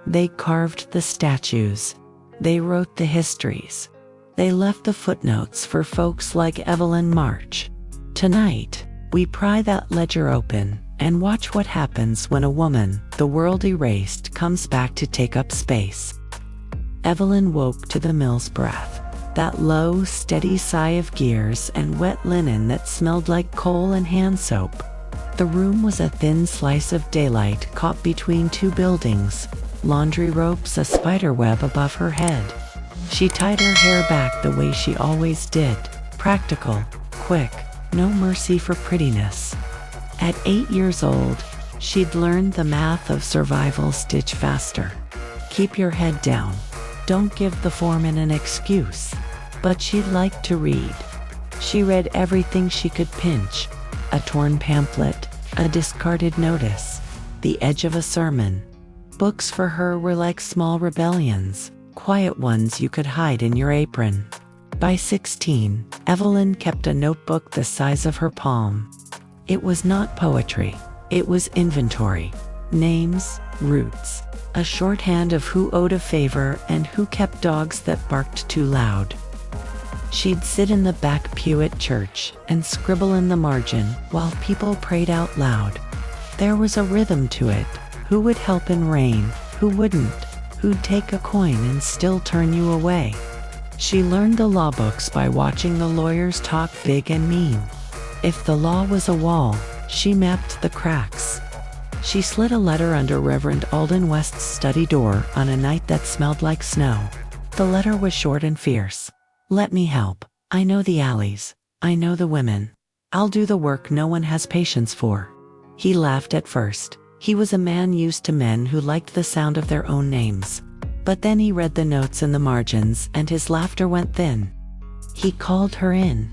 They carved the statues. They wrote the histories. They left the footnotes for folks like Evelyn March. Tonight, we pry that ledger open and watch what happens when a woman, the world erased, comes back to take up space. Evelyn woke to the mill's breath, that low, steady sigh of gears and wet linen that smelled like coal and hand soap. The room was a thin slice of daylight caught between two buildings, laundry ropes a spiderweb above her head. She tied her hair back the way she always did, practical, quick, no mercy for prettiness. At 8 years old, she'd learned the math of survival stitch faster. Keep your head down. Don't give the foreman an excuse. But she'd liked to read. She read everything she could pinch. A torn pamphlet, a discarded notice, the edge of a sermon. Books for her were like small rebellions, quiet ones you could hide in your apron. By 16, Evelyn kept a notebook the size of her palm. It was not poetry, it was inventory. Names, routes, a shorthand of who owed a favor and who kept dogs that barked too loud. She'd sit in the back pew at church and scribble in the margin while people prayed out loud. There was a rhythm to it. Who would help in rain? Who wouldn't? Who'd take a coin and still turn you away? She learned the law books by watching the lawyers talk big and mean. If the law was a wall, she mapped the cracks. She slid a letter under Reverend Alden West's study door on a night that smelled like snow. The letter was short and fierce. Let me help. I know the alleys. I know the women. I'll do the work no one has patience for. He laughed at first. He was a man used to men who liked the sound of their own names. But then he read the notes in the margins and his laughter went thin. He called her in.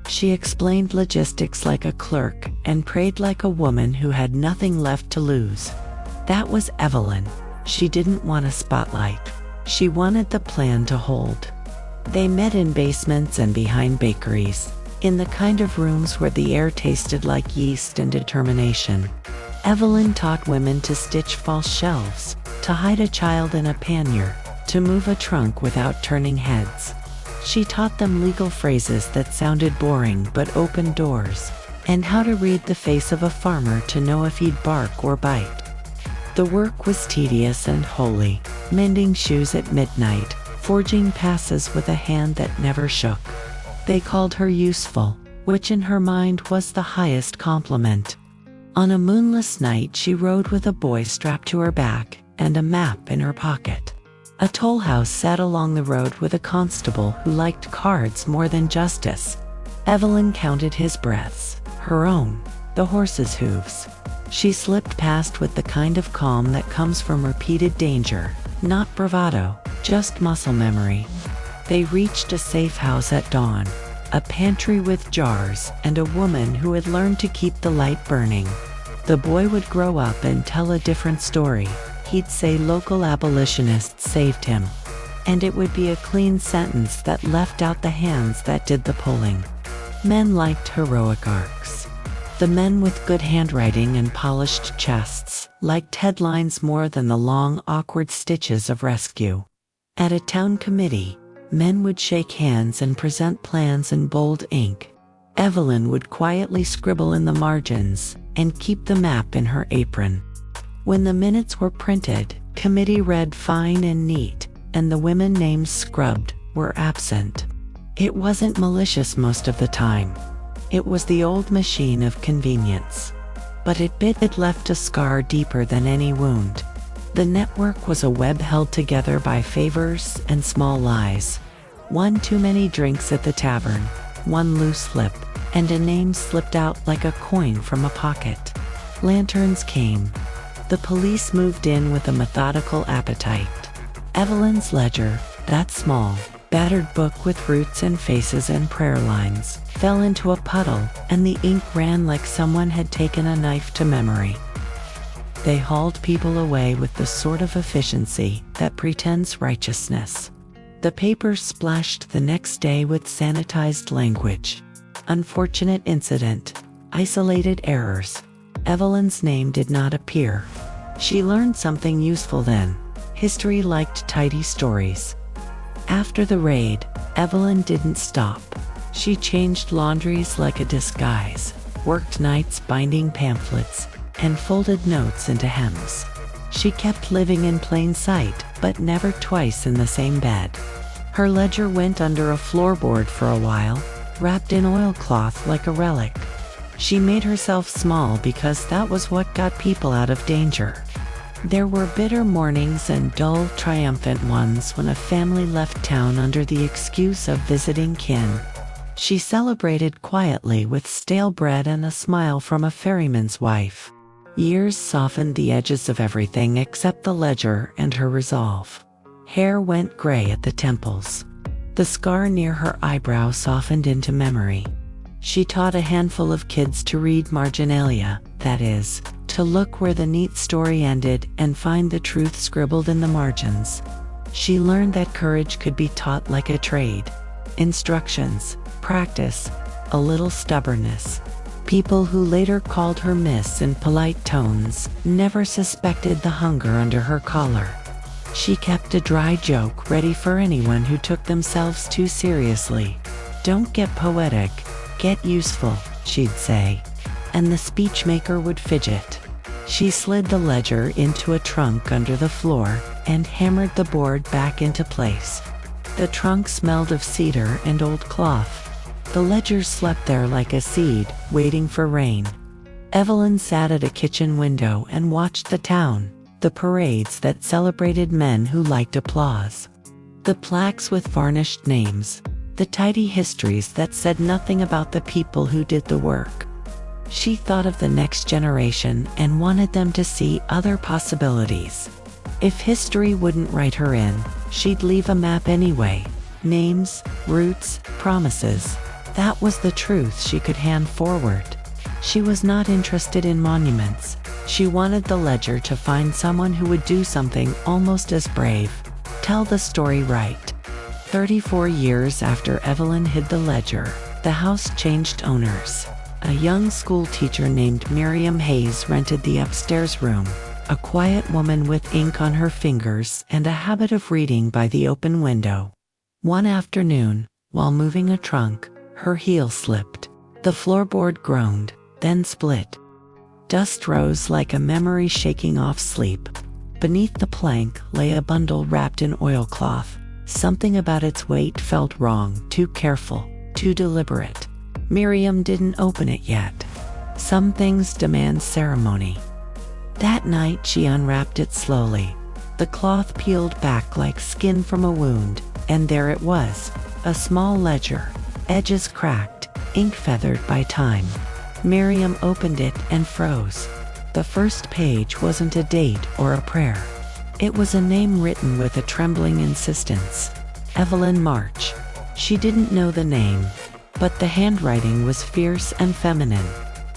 She explained logistics like a clerk and prayed like a woman who had nothing left to lose. That was Evelyn. She didn't want a spotlight. She wanted the plan to hold. They met in basements and behind bakeries, in the kind of rooms where the air tasted like yeast and determination. Evelyn taught women to stitch false shelves, to hide a child in a pannier, to move a trunk without turning heads. She taught them legal phrases that sounded boring but opened doors, and how to read the face of a farmer to know if he'd bark or bite. The work was tedious and holy, mending shoes at midnight, forging passes with a hand that never shook. They called her useful, which in her mind was the highest compliment. On a moonless night she rode with a boy strapped to her back and a map in her pocket. A toll house sat along the road with a constable who liked cards more than justice. Evelyn counted his breaths, her own, the horse's hooves. She slipped past with the kind of calm that comes from repeated danger, not bravado, just muscle memory. They reached a safe house at dawn, a pantry with jars and a woman who had learned to keep the light burning. The boy would grow up and tell a different story. He'd say local abolitionists saved him. And it would be a clean sentence that left out the hands that did the pulling. Men liked heroic arcs. The men with good handwriting and polished chests liked headlines more than the long, awkward stitches of rescue. At a town committee, men would shake hands and present plans in bold ink. Evelyn would quietly scribble in the margins and keep the map in her apron. When the minutes were printed, committee read fine and neat, and the women names scrubbed were absent. It wasn't malicious most of the time. It was the old machine of convenience. But it left a scar deeper than any wound. The network was a web held together by favors and small lies. One too many drinks at the tavern, one loose lip, and a name slipped out like a coin from a pocket. Lanterns came. The police moved in with a methodical appetite. Evelyn's ledger, that small, battered book with roots and faces and prayer lines, fell into a puddle, and the ink ran like someone had taken a knife to memory. They hauled people away with the sort of efficiency that pretends righteousness. The paper splashed the next day with sanitized language. Unfortunate incident. Isolated errors. Evelyn's name did not appear. She learned something useful then. History liked tidy stories. After the raid, Evelyn didn't stop. She changed laundries like a disguise, worked nights binding pamphlets, and folded notes into hems. She kept living in plain sight, but never twice in the same bed. Her ledger went under a floorboard for a while, wrapped in oilcloth like a relic. She made herself small because that was what got people out of danger. There were bitter mornings and dull, triumphant ones when a family left town under the excuse of visiting kin. She celebrated quietly with stale bread and a smile from a ferryman's wife. Years softened the edges of everything except the ledger and her resolve. Hair went gray at the temples. The scar near her eyebrow softened into memory. She taught a handful of kids to read marginalia, that is, to look where the neat story ended and find the truth scribbled in the margins. She learned that courage could be taught like a trade. Instructions, practice, a little stubbornness. People who later called her Miss in polite tones never suspected the hunger under her collar. She kept a dry joke ready for anyone who took themselves too seriously. "Don't get poetic, get useful," she'd say. And the speechmaker would fidget. She slid the ledger into a trunk under the floor and hammered the board back into place. The trunk smelled of cedar and old cloth. The ledger slept there like a seed, waiting for rain. Evelyn sat at a kitchen window and watched the town, the parades that celebrated men who liked applause. The plaques with varnished names, the tidy histories that said nothing about the people who did the work. She thought of the next generation and wanted them to see other possibilities. If history wouldn't write her in, she'd leave a map anyway. Names, roots, promises. That was the truth she could hand forward. She was not interested in monuments. She wanted the ledger to find someone who would do something almost as brave. Tell the story right. 34 years after Evelyn hid the ledger, the house changed owners. A young schoolteacher named Miriam Hayes rented the upstairs room, a quiet woman with ink on her fingers and a habit of reading by the open window. One afternoon, while moving a trunk, her heel slipped. The floorboard groaned, then split. Dust rose like a memory shaking off sleep. Beneath the plank lay a bundle wrapped in oilcloth. Something about its weight felt wrong, too careful, too deliberate. Miriam didn't open it yet. Some things demand ceremony. That night she unwrapped it slowly. The cloth peeled back like skin from a wound, and there it was, a small ledger, edges cracked, ink feathered by time. Miriam opened it and froze. The first page wasn't a date or a prayer. It was a name written with a trembling insistence. Evelyn March. She didn't know the name, but the handwriting was fierce and feminine.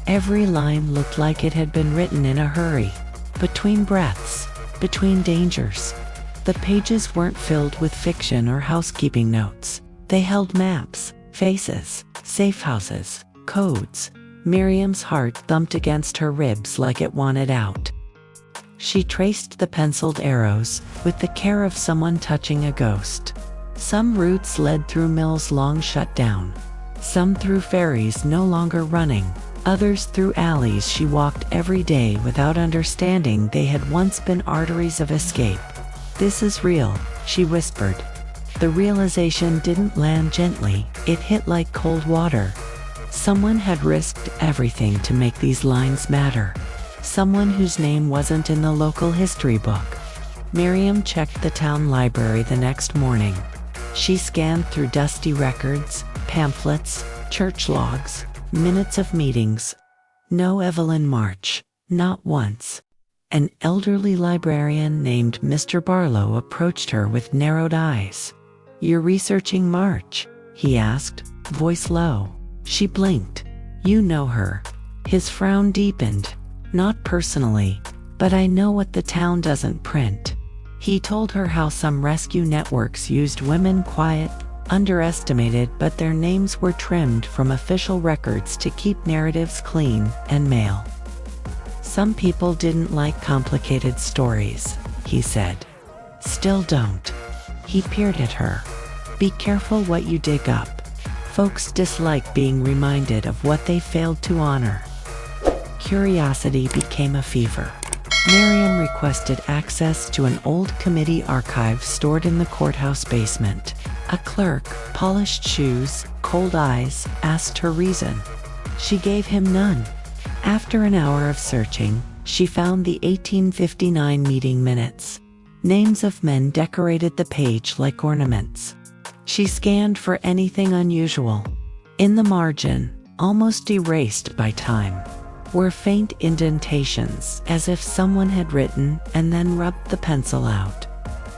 Every line looked like it had been written in a hurry, between breaths, between dangers. The pages weren't filled with fiction or housekeeping notes. They held maps, faces, safe houses, codes. Miriam's heart thumped against her ribs like it wanted out. She traced the penciled arrows with the care of someone touching a ghost. Some routes led through mills long shut down. Some through ferries no longer running. Others through alleys she walked every day without understanding they had once been arteries of escape. "This is real," she whispered. The realization didn't land gently, it hit like cold water. Someone had risked everything to make these lines matter. Someone whose name wasn't in the local history book. Miriam checked the town library the next morning. She scanned through dusty records, pamphlets, church logs, minutes of meetings. No Evelyn March, not once. An elderly librarian named Mr. Barlow approached her with narrowed eyes. "You're researching March?" he asked, voice low. She blinked. "You know her." His frown deepened. "Not personally, but I know what the town doesn't print." He told her how some rescue networks used women, quiet, underestimated, but their names were trimmed from official records to keep narratives clean and male. "Some people didn't like complicated stories," he said. Still don't. He peered at her. Be careful what you dig up. Folks dislike being reminded of what they failed to honor. Curiosity became a fever. Miriam requested access to an old committee archive stored in the courthouse basement. A clerk, polished shoes, cold eyes, asked her reason. She gave him none. After an hour of searching, she found the 1859 meeting minutes. Names of men decorated the page like ornaments. She scanned for anything unusual. In the margin, almost erased by time, were faint indentations, as if someone had written and then rubbed the pencil out.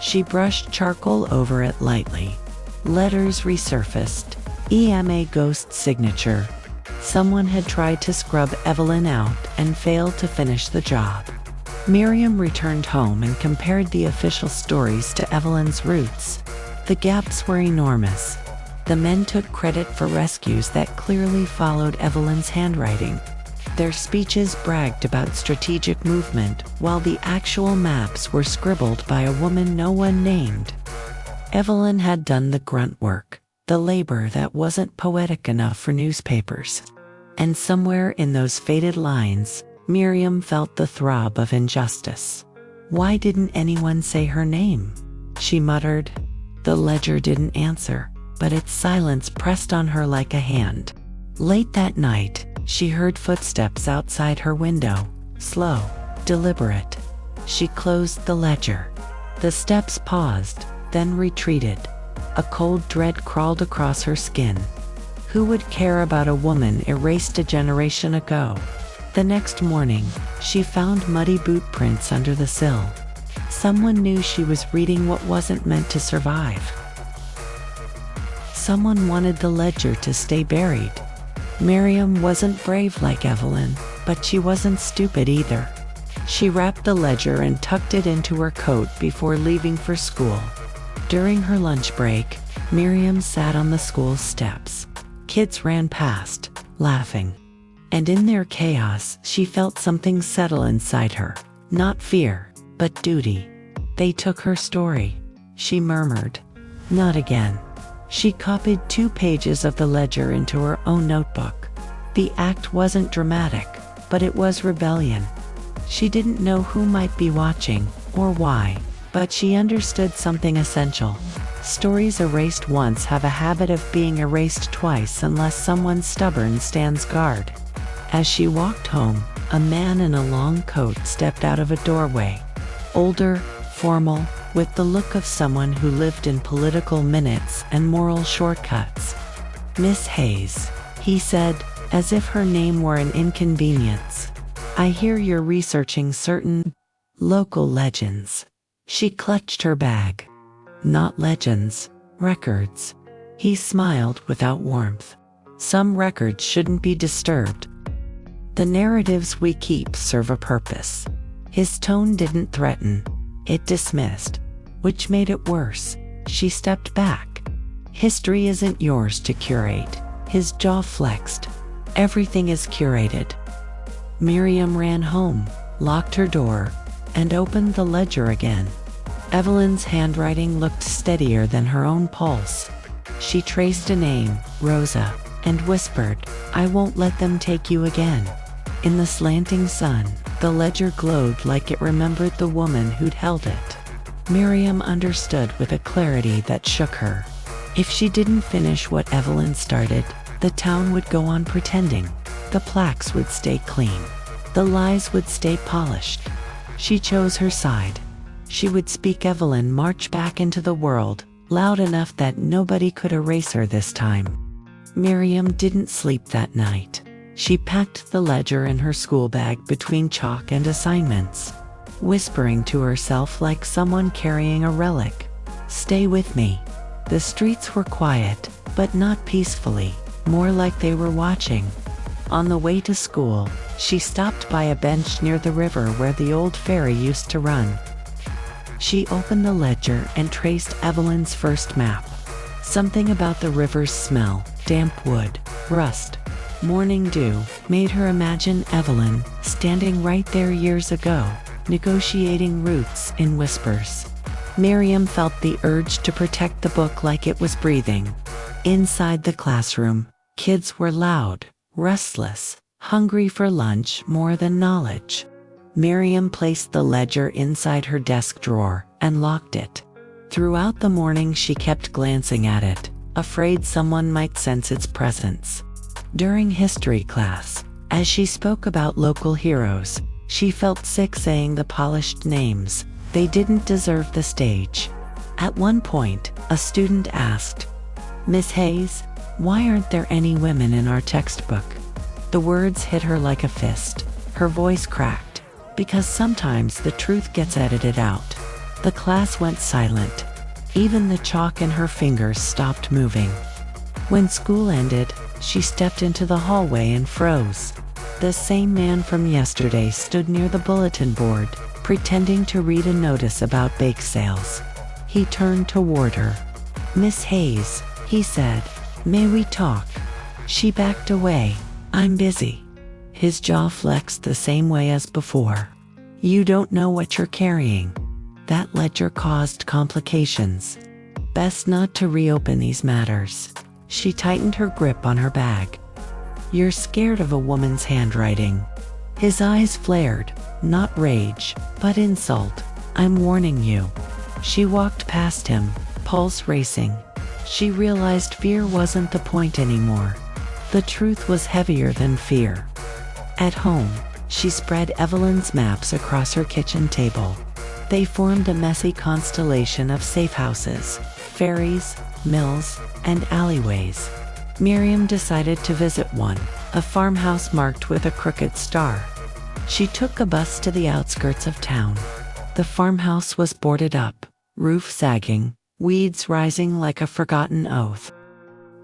She brushed charcoal over it lightly. Letters resurfaced. EMA ghost signature. Someone had tried to scrub Evelyn out and failed to finish the job. Miriam returned home and compared the official stories to Evelyn's roots. The gaps were enormous. The men took credit for rescues that clearly followed Evelyn's handwriting. Their speeches bragged about strategic movement, while the actual maps were scribbled by a woman no one named. Evelyn had done the grunt work, the labor that wasn't poetic enough for newspapers. And somewhere in those faded lines, Miriam felt the throb of injustice. Why didn't anyone say her name? She muttered. The ledger didn't answer, but its silence pressed on her like a hand. Late that night, she heard footsteps outside her window, slow, deliberate. She closed the ledger. The steps paused, then retreated. A cold dread crawled across her skin. Who would care about a woman erased a generation ago? The next morning, she found muddy boot prints under the sill. Someone knew she was reading what wasn't meant to survive. Someone wanted the ledger to stay buried. Miriam wasn't brave like Evelyn, but she wasn't stupid either. She wrapped the ledger and tucked it into her coat before leaving for school. During her lunch break, Miriam sat on the school steps. Kids ran past, laughing. And in their chaos, she felt something settle inside her. Not fear, but duty. They took her story. She murmured. Not again. She copied 2 pages of the ledger into her own notebook. The act wasn't dramatic, but it was rebellion. She didn't know who might be watching, or why, but she understood something essential. Stories erased once have a habit of being erased twice unless someone stubborn stands guard. As she walked home, a man in a long coat stepped out of a doorway. Older, formal, with the look of someone who lived in political minutes and moral shortcuts. Miss Hayes, he said, as if her name were an inconvenience. I hear you're researching certain local legends. She clutched her bag. Not legends, records. He smiled without warmth. Some records shouldn't be disturbed. The narratives we keep serve a purpose. His tone didn't threaten. It dismissed, which made it worse. She stepped back. History isn't yours to curate. His jaw flexed. Everything is curated. Miriam ran home, locked her door, and opened the ledger again. Evelyn's handwriting looked steadier than her own pulse. She traced a name, Rosa, and whispered, I won't let them take you again. In the slanting sun, the ledger glowed like it remembered the woman who'd held it. Miriam understood with a clarity that shook her. If she didn't finish what Evelyn started, the town would go on pretending. The plaques would stay clean. The lies would stay polished. She chose her side. She would speak Evelyn March back into the world, loud enough that nobody could erase her this time. Miriam didn't sleep that night. She packed the ledger in her school bag between chalk and assignments, whispering to herself like someone carrying a relic. Stay with me. The streets were quiet, but not peacefully, more like they were watching. On the way to school, she stopped by a bench near the river where the old ferry used to run. She opened the ledger and traced Evelyn's first map. Something about the river's smell, damp wood, rust, morning dew, made her imagine Evelyn standing right there years ago, negotiating routes in whispers. Miriam felt the urge to protect the book like it was breathing. Inside the classroom, kids were loud, restless, hungry for lunch more than knowledge. Miriam placed the ledger inside her desk drawer and locked it. Throughout the morning she kept glancing at it, afraid someone might sense its presence. During history class, as she spoke about local heroes, she felt sick saying the polished names. They didn't deserve the stage. At one point, a student asked, "Miss Hayes, why aren't there any women in our textbook?" The words hit her like a fist. Her voice cracked. Because sometimes the truth gets edited out. The class went silent. Even the chalk in her fingers stopped moving. When school ended, she stepped into the hallway and froze. The same man from yesterday stood near the bulletin board, pretending to read a notice about bake sales. He turned toward her. "Miss Hayes," he said, "may we talk?" She backed away. "I'm busy." His jaw flexed the same way as before. "You don't know what you're carrying. That ledger caused complications. Best not to reopen these matters." She tightened her grip on her bag. "You're scared of a woman's handwriting." His eyes flared, not rage, but insult. "I'm warning you." She walked past him, pulse racing. She realized fear wasn't the point anymore. The truth was heavier than fear. At home, she spread Evelyn's maps across her kitchen table. They formed a messy constellation of safe houses, ferries, mills, and alleyways. Miriam decided to visit one, a farmhouse marked with a crooked star. She took a bus to the outskirts of town. The farmhouse was boarded up, roof sagging, weeds rising like a forgotten oath.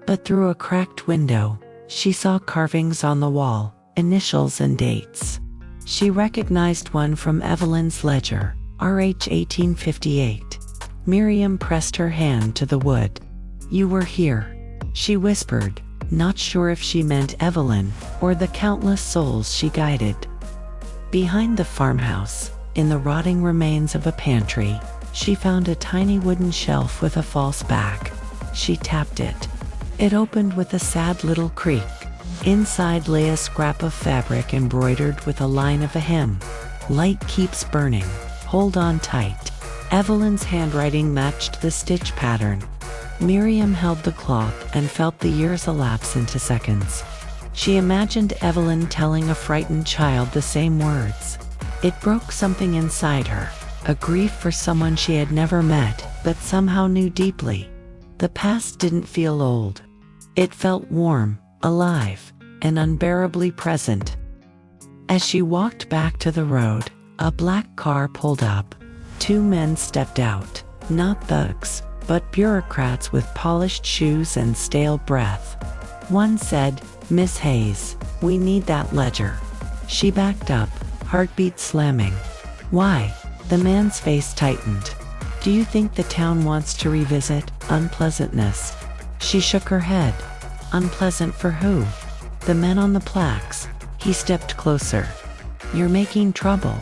But through a cracked window, she saw carvings on the wall, initials and dates. She recognized one from Evelyn's ledger, RH 1858. Miriam pressed her hand to the wood. "You were here," she whispered, not sure if she meant Evelyn or the countless souls she guided. Behind the farmhouse, in the rotting remains of a pantry, she found a tiny wooden shelf with a false back. She tapped it. It opened with a sad little creak. Inside lay a scrap of fabric embroidered with a line of a hymn. "Light keeps burning. Hold on tight." Evelyn's handwriting matched the stitch pattern. Miriam held the cloth and felt the years elapse into seconds. She imagined Evelyn telling a frightened child the same words. It broke something inside her, a grief for someone she had never met, but somehow knew deeply. The past didn't feel old. It felt warm, alive, and unbearably present. As she walked back to the road, a black car pulled up. Two men stepped out, not thugs, but bureaucrats with polished shoes and stale breath. One said, "Miss Hayes, we need that ledger." She backed up, heartbeat slamming. "Why?" The man's face tightened. "Do you think the town wants to revisit unpleasantness?" She shook her head. "Unpleasant for who?" "The men on the plaques." He stepped closer. "You're making trouble."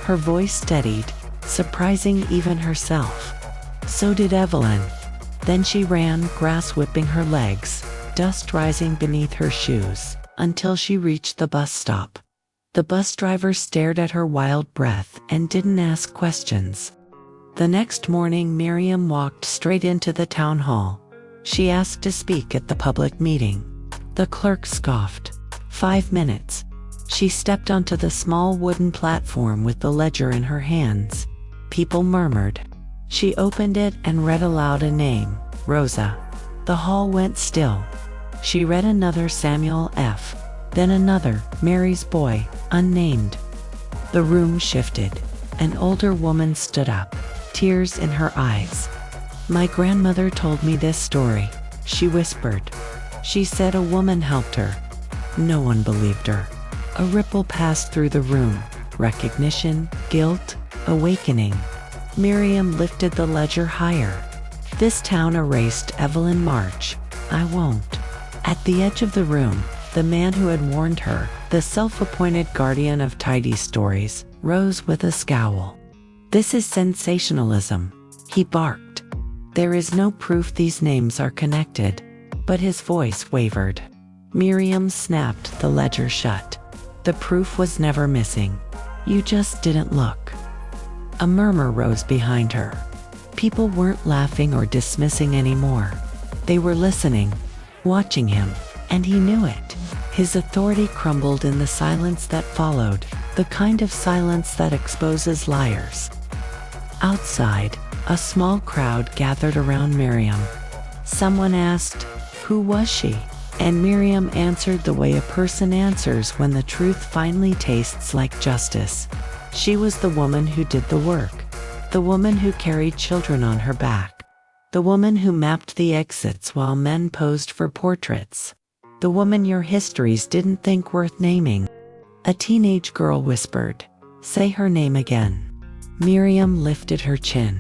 Her voice steadied, surprising even herself. So did Evelyn. Then she ran, grass whipping her legs, dust rising beneath her shoes, until she reached the bus stop. The bus driver stared at her wild breath and didn't ask questions. The next morning, Miriam walked straight into the town hall. She asked to speak at the public meeting. The clerk scoffed. 5 minutes. She stepped onto the small wooden platform with the ledger in her hands. People murmured. She opened it and read aloud a name, Rosa. The hall went still. She read another Samuel F., then another, Mary's boy, unnamed. The room shifted. An older woman stood up, tears in her eyes. "My grandmother told me this story," she whispered. She said a woman helped her. No one believed her. A ripple passed through the room. Recognition, guilt, awakening. Miriam lifted the ledger higher. "This town erased Evelyn March. I won't." At the edge of the room, the man who had warned her, the self-appointed guardian of tidy stories, rose with a scowl. "This is sensationalism," He barked. There is no proof these names are connected. But his voice wavered. Miriam snapped the ledger shut. The proof was never missing. You just didn't look. A murmur rose behind her. People weren't laughing or dismissing anymore. They were listening, watching him, and he knew it. His authority crumbled in the silence that followed, the kind of silence that exposes liars. Outside, a small crowd gathered around Miriam. Someone asked, "Who was she?" And Miriam answered the way a person answers when the truth finally tastes like justice. She was the woman who did the work. The woman who carried children on her back. The woman who mapped the exits while men posed for portraits. The woman your histories didn't think worth naming. A teenage girl whispered, "Say her name again." Miriam lifted her chin.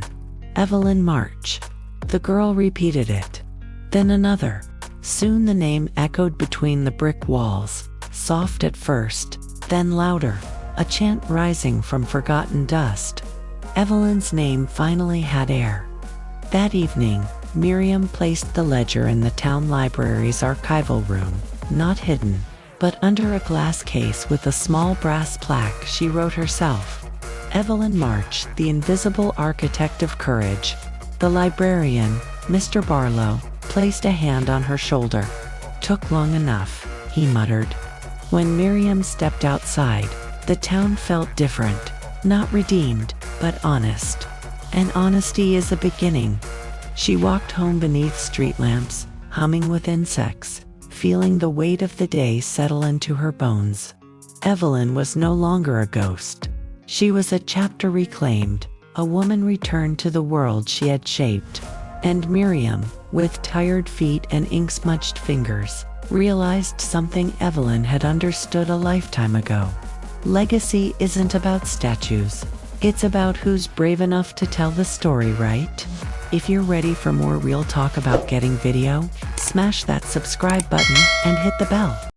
"Evelyn March." The girl repeated it. Then another. Soon the name echoed between the brick walls, soft at first, then louder, a chant rising from forgotten dust. Evelyn's name finally had air. That evening, Miriam placed the ledger in the town library's archival room, not hidden, but under a glass case with a small brass plaque she wrote herself. Evelyn March, the invisible architect of courage. The librarian, Mr. Barlow, placed a hand on her shoulder. "Took long enough," he muttered. When Miriam stepped outside, the town felt different, not redeemed, but honest. And honesty is a beginning. She walked home beneath street lamps, humming with insects, feeling the weight of the day settle into her bones. Evelyn was no longer a ghost. She was a chapter reclaimed, a woman returned to the world she had shaped. And Miriam, with tired feet and ink-smudged fingers, realized something Evelyn had understood a lifetime ago. Legacy isn't about statues. It's about who's brave enough to tell the story, right? If you're ready for more real talk about getting video, smash that subscribe button and hit the bell.